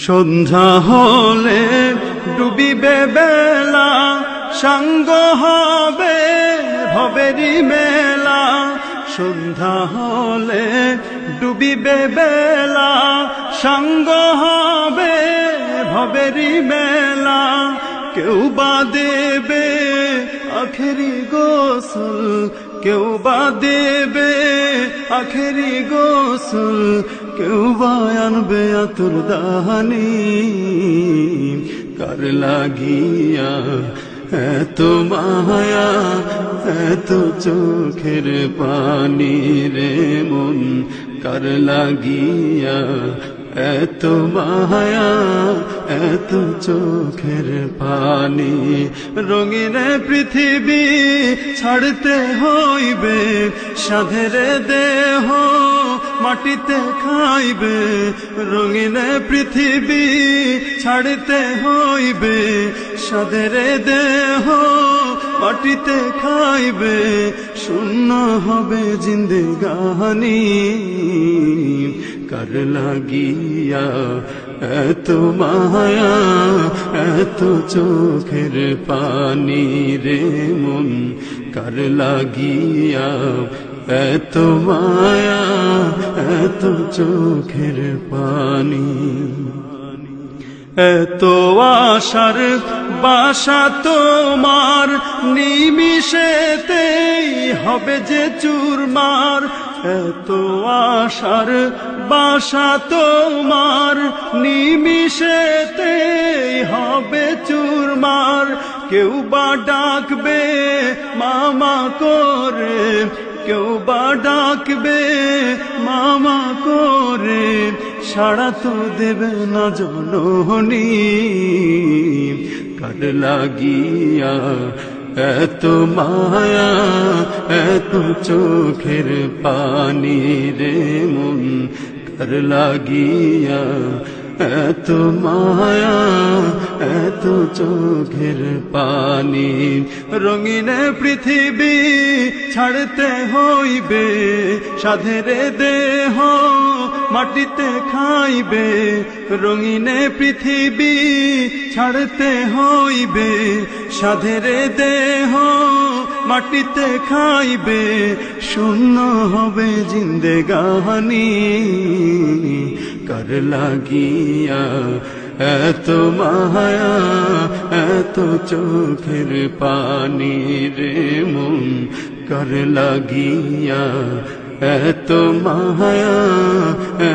সন্ধ্যা হলে ডুবিবে বেলা, সাঙ্গ হবে ভবেরি মেলা। সন্ধ্যা হলে ডুবিবে বেলা, সাঙ্গ হবে ভবেরি মেলা। কেউ বা দেবে আখেরি গোসল, কেউ বা দেবে আখেরি গোসল, কেউ বা আনবে আতুর দাহানি। কার লাগিয়া এত মায়া, এত চোখের পানি রে মন, কার লাগিয়া এত মায়া, এত চোখের পানি। রঙিন পৃথিবী ছাড়তে হইবে, সাধের দেহ মাটিতে খাইবে। রঙিন পৃথিবী ছাড়তে হইবে, সাধের দেহ মাটিতে খাইবে। শূন্য হবে জিন্দেগানি, কার লাগিয়া এত মায়া, এত চোখের পানি রে মন, কার লাগিয়া এত মায়া, এত চোখের পানি। এত আশার বাসা তোমার, নিমিষেতেই হবে যে চুরমার। এত আশার বাসা তোমার, নিমিষেতেই হবে চুরমার। কেউ বা ডাকবে মামা করে, কেউ বা ডাকবে মামা করে, সাড়া তো দেবে না জননী। কার লাগিয়া এত মায়া, এত চোখের পানি রে মন, কার লাগিয়া এত মায়া, এত চোখের পানি। রঙিন পৃথিবী ছাড়তে হইবে, সাধের দেহ মাটিতে খাইবে। রঙিন পৃথিবী ছাড়তে হইবে, সাধের দেহ মাটিতে খাইবে। শূন্য হবে জিন্দেগানি, কার লাগিয়া এত মায়া, এত চোখের পানি রে মন, কার লাগিয়া এত মায়া,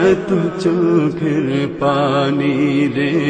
এত চোখের পানি রে।